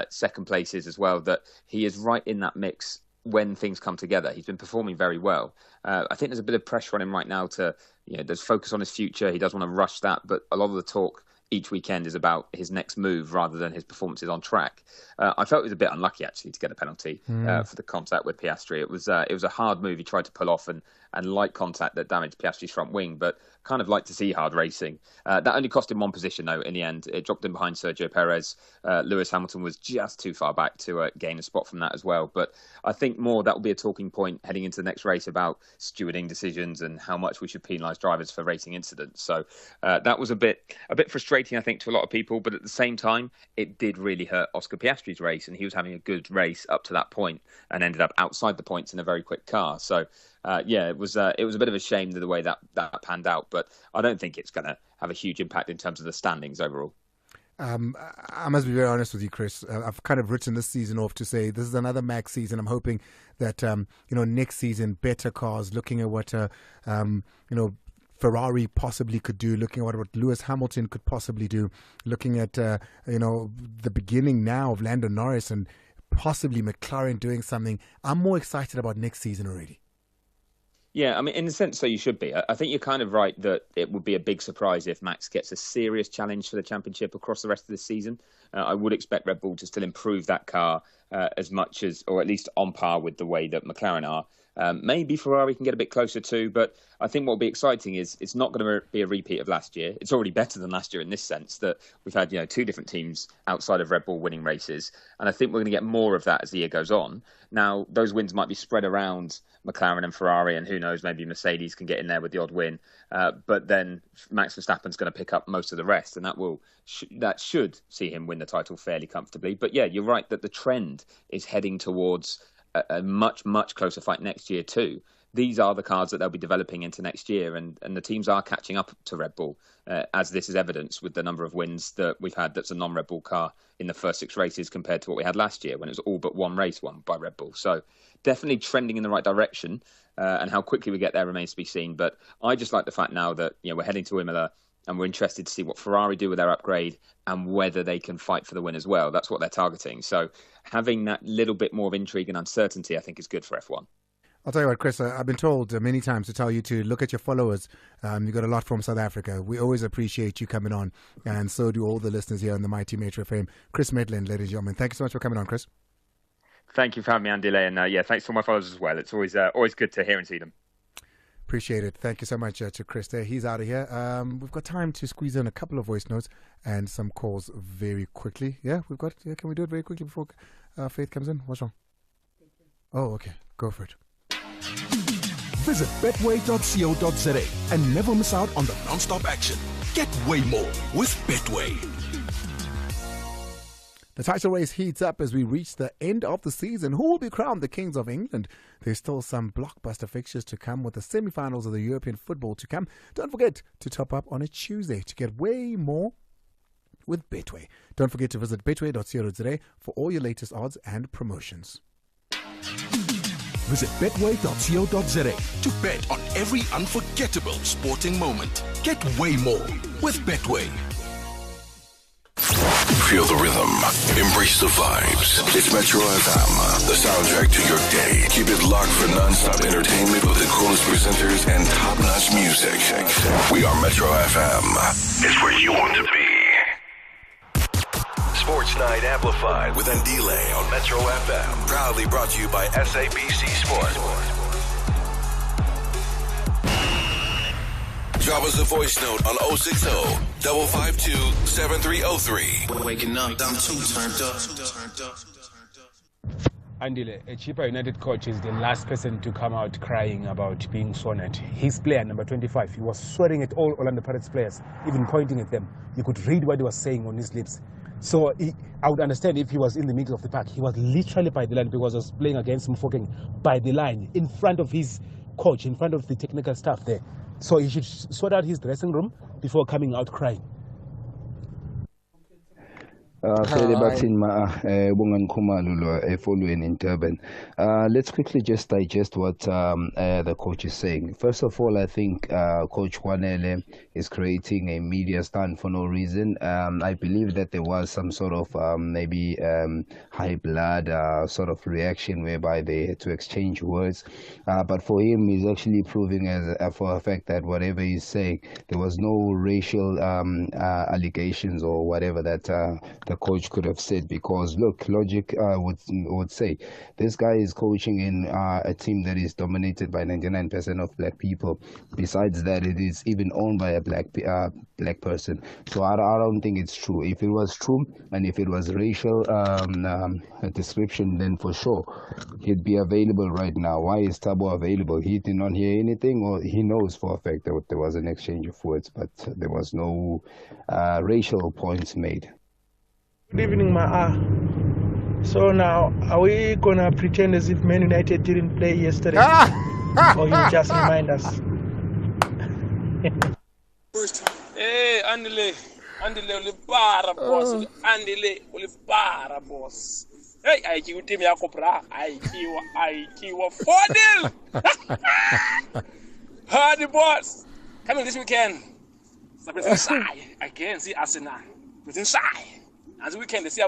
second places as well, that he is right in that mix when things come together. He's been performing very well. I think there's a bit of pressure on him right now to, there's focus on his future. He does want to rush that, but a lot of the talk each weekend is about his next move rather than his performances on track. I felt it was a bit unlucky actually to get a penalty for the contact with Piastri. It was a hard move he tried to pull off and light contact that damaged Piastri's front wing, but kind of like to see hard racing. That only cost him one position though in the end. It dropped him behind Sergio Perez. Lewis Hamilton was just too far back to gain a spot from that as well. But I think more that will be a talking point heading into the next race about stewarding decisions and how much we should penalise drivers for racing incidents. So that was a bit frustrating, I think, to a lot of people, but at the same time, it did really hurt Oscar Piastri's race, and he was having a good race up to that point and ended up outside the points in a very quick car. So, it was a bit of a shame the way that panned out, but I don't think it's going to have a huge impact in terms of the standings overall. I must be very honest with you, Chris. I've kind of written this season off to say this is another Max season. I'm hoping that next season, better cars, looking at what Ferrari possibly could do, looking at what Lewis Hamilton could possibly do, looking at the beginning now of Lando Norris and possibly McLaren doing something. I'm more excited about next season already. Yeah, I mean, in a sense, so you should be. I think you're kind of right that it would be a big surprise if Max gets a serious challenge for the championship across the rest of the season. I would expect Red Bull to still improve that car as much as, or at least on par with the way that McLaren are. Maybe Ferrari can get a bit closer too, but I think what will be exciting is it's not going to be a repeat of last year. It's already better than last year in this sense that we've had two different teams outside of Red Bull winning races, and I think we're going to get more of that as the year goes on. Now, those wins might be spread around McLaren and Ferrari, and who knows, maybe Mercedes can get in there with the odd win, but then Max Verstappen's going to pick up most of the rest, and that should see him win the title fairly comfortably. But yeah, you're right that the trend is heading towards a much, much closer fight next year too. these are the cars that they'll be developing into next year, and the teams are catching up to Red Bull, as this is evidenced with the number of wins that we've had that's a non-Red Bull car in the first 6 races compared to what we had last year when it was all but one race won by Red Bull. So definitely trending in the right direction, and how quickly we get there remains to be seen. But I just like the fact now that we're heading to Imola, and we're interested to see what Ferrari do with their upgrade and whether they can fight for the win as well. That's what they're targeting. So having that little bit more of intrigue and uncertainty, I think, is good for F1. I'll tell you what, Chris, I've been told many times to tell you to look at your followers. You got a lot from South Africa. We always appreciate you coming on, and so do all the listeners here on the Mighty Metro FM. Chris Medlin, ladies and gentlemen, thank you so much for coming on, Chris. Thank you for having me, Andile, and thanks to all my followers as well. It's always good to hear and see them. Appreciate it. Thank you so much to Chris there. He's out of here. We've got time to squeeze in a couple of voice notes and some calls very quickly. Yeah, can we do it very quickly before Faith comes in? What's wrong? Oh, okay. Go for it. Visit betway.co.za and never miss out on the non-stop action. Get way more with Betway. The title race heats up as we reach the end of the season. Who will be crowned the Kings of England? There's still some blockbuster fixtures to come with the semi-finals of the European football to come. Don't forget to top up on a Tuesday to get way more with Betway. Don't forget to visit betway.co.za for all your latest odds and promotions. Visit betway.co.za to bet on every unforgettable sporting moment. Get way more with Betway. Feel the rhythm. Embrace the vibes. It's Metro FM, the soundtrack to your day. Keep it locked for non-stop entertainment with the coolest presenters and top-notch music. We are Metro FM. It's where you want to be. Sports Night Amplified with Andile on Metro FM. Proudly brought to you by SABC Sport. Drop us a voice note on 060-552-7303. Waking up, I'm too turned up. Andile, a Chippa United coach is the last person to come out crying about being sworn at. His player, number 25, he was swearing at all Orlando Pirates players, even pointing at them. You could read what he was saying on his lips. So I would understand if he was in the middle of the park. He was literally by the line because he was playing against Mofokeng by the line, in front of his coach, in front of the technical staff there. So he should sort out his dressing room before coming out crying. Let's quickly just digest what the coach is saying. First of all, I think Coach Kwanele is creating a media stunt for no reason. I believe that there was some sort of maybe high blood sort of reaction whereby they had to exchange words. But for him, he's actually proving for a fact that whatever he's saying, there was no racial allegations or whatever that the coach could have said, because look, logic would say this guy is coaching in a team that is dominated by 99% of black people. Besides that, it is even owned by a black person. So I don't think it's true. If it was true and if it was racial description, then for sure he'd be available right now. Why is Thabo available? He did not hear anything, or he knows for a fact that there was an exchange of words, but there was no racial points made. Good evening, Ma. So now, are we gonna pretend as if Man United didn't play yesterday, or you just remind us? Hey, Andile, ulipara boss, Andile, ulipara boss. Hey, I kill team yako bra, I kill 4-0. Hardy boss, coming this weekend. I can see Arsenal. Within shy. As we can see.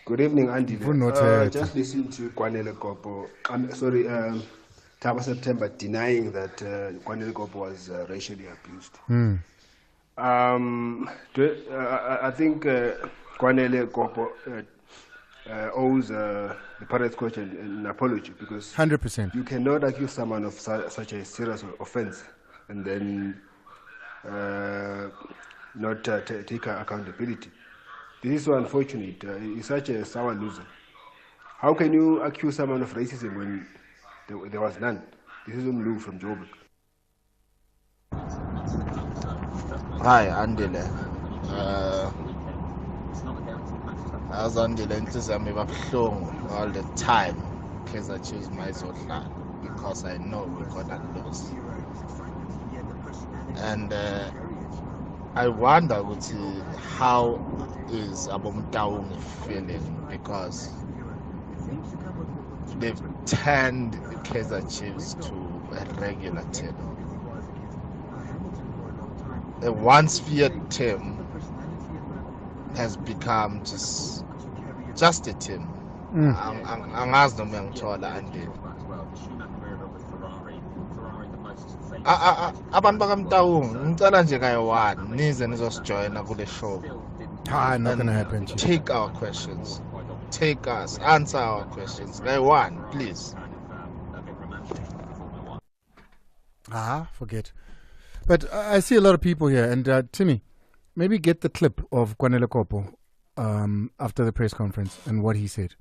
Good evening, Andy. Just listen to Kwanele Kopo. I'm sorry, Thabo September denying that Kwanele Kopo was racially abused. I think Kwanele Kopo owes the Pirates coach an apology, because 100%. You cannot accuse someone of such a serious offense and then not take accountability. This is so unfortunate. He's such a sour loser. How can you accuse someone of racism when there was none? This is Umlu from Joburg. Hi, Andile. As Andile all the time. Kaizer Chiefs mayizodlala because I know we're gonna lose. And I wonder how is Abomtaung feeling, because they've turned Kaizer Chiefs to a regular team. A once feared team has become just a team. Angazi noma uyangithola Andy. Abantu bakamtaung ngicela nje kayi-1 nize nizosijoyina kule show. Not gonna happen. Take our questions. Take us. Answer our questions. Kayi-1, please. Forget. But I see a lot of people here, and Timmy, maybe get the clip of Kwanele Kopo after the press conference and what he said,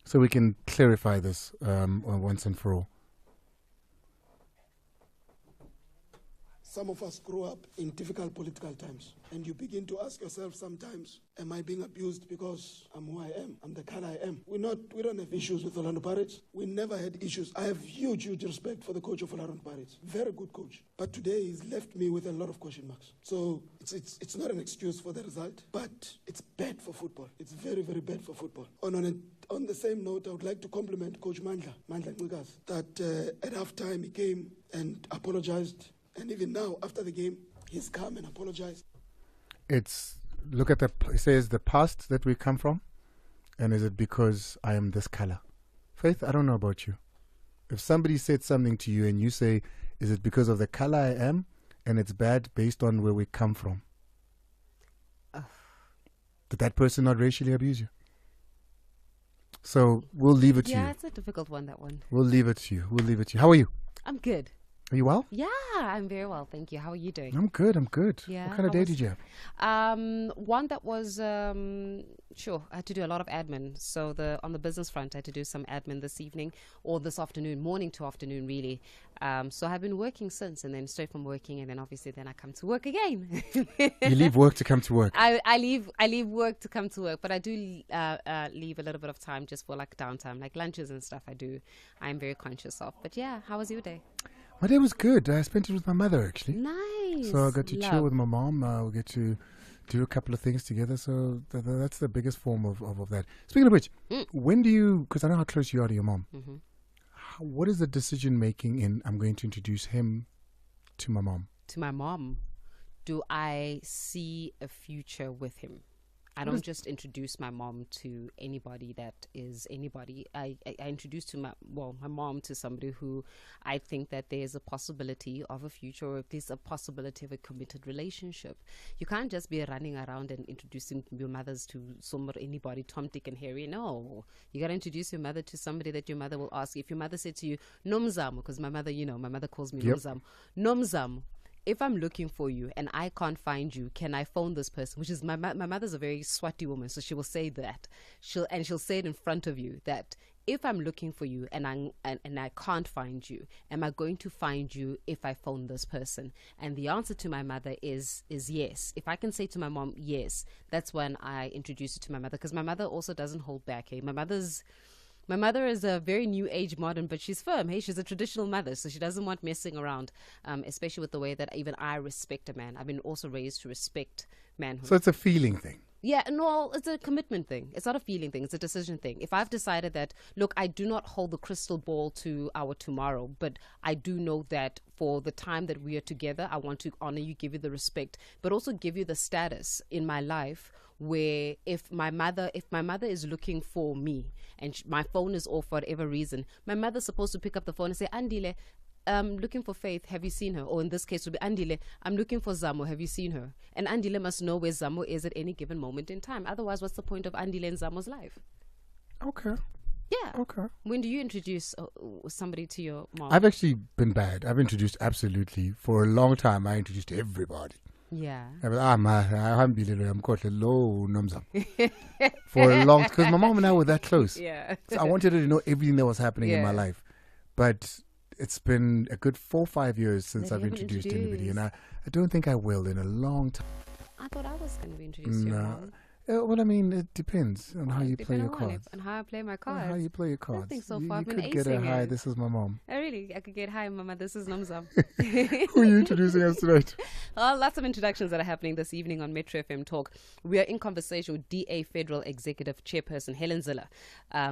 so we can clarify this once and for all. Some of us grew up in difficult political times, and you begin to ask yourself sometimes, am I being abused because I'm who I am? I'm the color I am. We don't have issues with Orlando Pirates. We never had issues. I have huge respect for the coach of Orlando Pirates. Very good coach. But today he's left me with a lot of question marks. So it's not an excuse for the result, but it's bad for football. It's very, very bad for football. On the same note, I would like to compliment Coach Mandla Ncikazi, that at halftime he came and apologized. And even now, after the game, he's come and apologized. It says the past that we come from, and is it because I am this color? Faith, I don't know about you. If somebody said something to you and you say, is it because of the color I am, and it's bad based on where we come from? Did that person not racially abuse you? So we'll leave it to you. Yeah, it's a difficult one, that one. We'll leave it to you. How are you? I'm good. Are you well? Yeah, I'm very well, thank you. How are you doing? I'm good. Yeah. What kind of day did you have? One that was, sure, I had to do a lot of admin. So on the business front, I had to do some admin this evening, or this afternoon, morning to afternoon, really. So I've been working since, and then straight from working, and then obviously then I come to work again. You leave work to come to work? I leave work to come to work, but I do leave a little bit of time just for like downtime, like lunches and stuff. I'm very conscious of. But yeah, how was your day? My day was good. I spent it with my mother, actually. Nice. So I got to chill with my mom. We get to do a couple of things together. So that's the biggest form of that. Speaking of which, when do you, because I know how close you are to your mom, what is the decision making in, I'm going to introduce him to my mom? To my mom. Do I see a future with him? I don't just introduce my mom to anybody that is anybody. I introduce my mom to somebody who I think that there's a possibility of a future, or if there's a possibility of a committed relationship. You can't just be running around and introducing your mothers to anybody, Tom, Dick, and Harry. No, you got to introduce your mother to somebody that your mother will ask. If your mother said to you, Nomzam, because my mother calls me Nomzam, if I'm looking for you and I can't find you, can I phone this person? Which is my mother's a very Swati woman, so she will say that. She'll say it in front of you that if I'm looking for you and I can't find you, am I going to find you if I phone this person? And the answer to my mother is yes. If I can say to my mom yes, that's when I introduce you to my mother, because my mother also doesn't hold back. Hey, my mother is a very new age modern, but she's firm. Hey, she's a traditional mother, so she doesn't want messing around, especially with the way that even I respect a man. I've been also raised to respect manhood. So it's a feeling thing. Yeah, no, it's a commitment thing. It's not a feeling thing. It's a decision thing. If I've decided that, look, I do not hold the crystal ball to our tomorrow, but I do know that for the time that we are together, I want to honor you, give you the respect, but also give you the status in my life where if my mother is looking for me and my phone is off for whatever reason, my mother's supposed to pick up the phone and say, Andile, I'm looking for Faith, have you seen her? Or in this case would be, Andile, I'm looking for Zamo, have you seen her? And Andile must know where Zamo is at any given moment in time. Otherwise, what's the point of Andile and Zamo's life? Okay. Yeah. Okay. When do you introduce somebody to your mom? I've actually been bad. I've introduced absolutely. For a long time, I introduced everybody. Yeah. For a long, because my mom and I were that close. Yeah. So I wanted her to know everything that was happening in my life. But it's been a good 4 or 5 years since I've introduced anybody, and I don't think I will in a long time. I thought I was going to be introduced to your mom. Well, I mean, it depends on how you play your cards. And how I play my cards. How you play your cards. I think so far You I've been could get a acing hi, it. this is my mom. I could get hi, Mama, this is Nomzam. Who are you introducing us tonight? Lots of introductions that are happening this evening on Metro FM Talk. We are in conversation with DA Federal Executive Chairperson Helen Zille.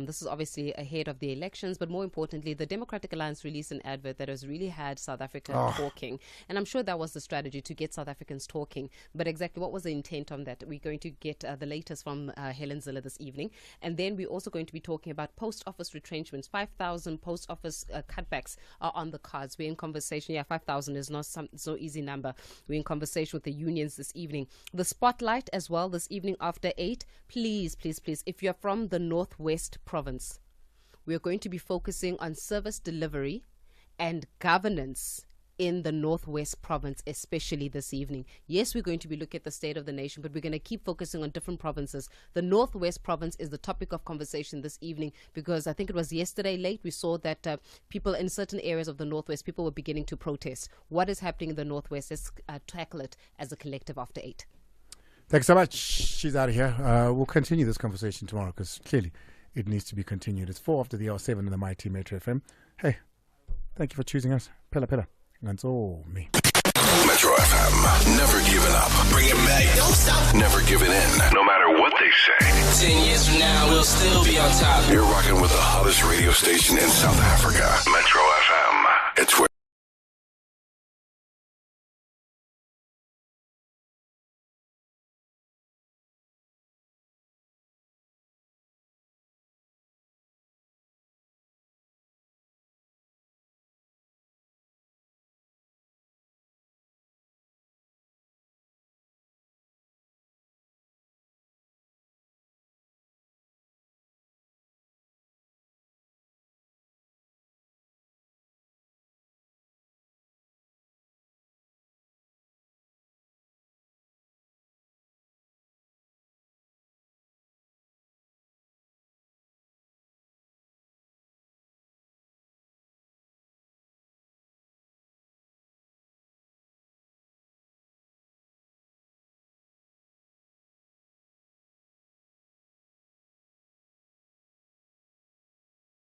This is obviously ahead of the elections, but more importantly, the Democratic Alliance released an advert that has really had South Africa talking. And I'm sure that was the strategy, to get South Africans talking. But exactly what was the intent on that? We're going to get the latest from Helen Zille this evening. And then we're also going to be talking about post office retrenchments. 5,000 post office cutbacks are on the cards. We're in conversation. Yeah, 5,000 is not so easy number. We're in conversation with the unions this evening. The spotlight as well this evening after 8. Please, please, please, if you're from the Northwest Province, we're going to be focusing on service delivery and governance in the Northwest Province, especially this evening. Yes, we're going to be looking at the state of the nation, but we're going to keep focusing on different provinces. The Northwest Province is the topic of conversation this evening, because I think it was yesterday late we saw that people in certain areas of the Northwest, people were beginning to protest. What is happening in the Northwest? Let's tackle it as a collective after 8. Thanks so much. She's out of here. We'll continue this conversation tomorrow, because clearly it needs to be continued. It's 4 after the hour, 7 in the Mighty Metro FM. Hey, thank you for choosing us. Pella. That's all me. Metro FM, never giving up. Bring it back. Don't stop. Never giving in, no matter what they say. 10 years from now, we'll still be on top. You're rocking with the hottest radio station in South Africa. Metro FM. It's where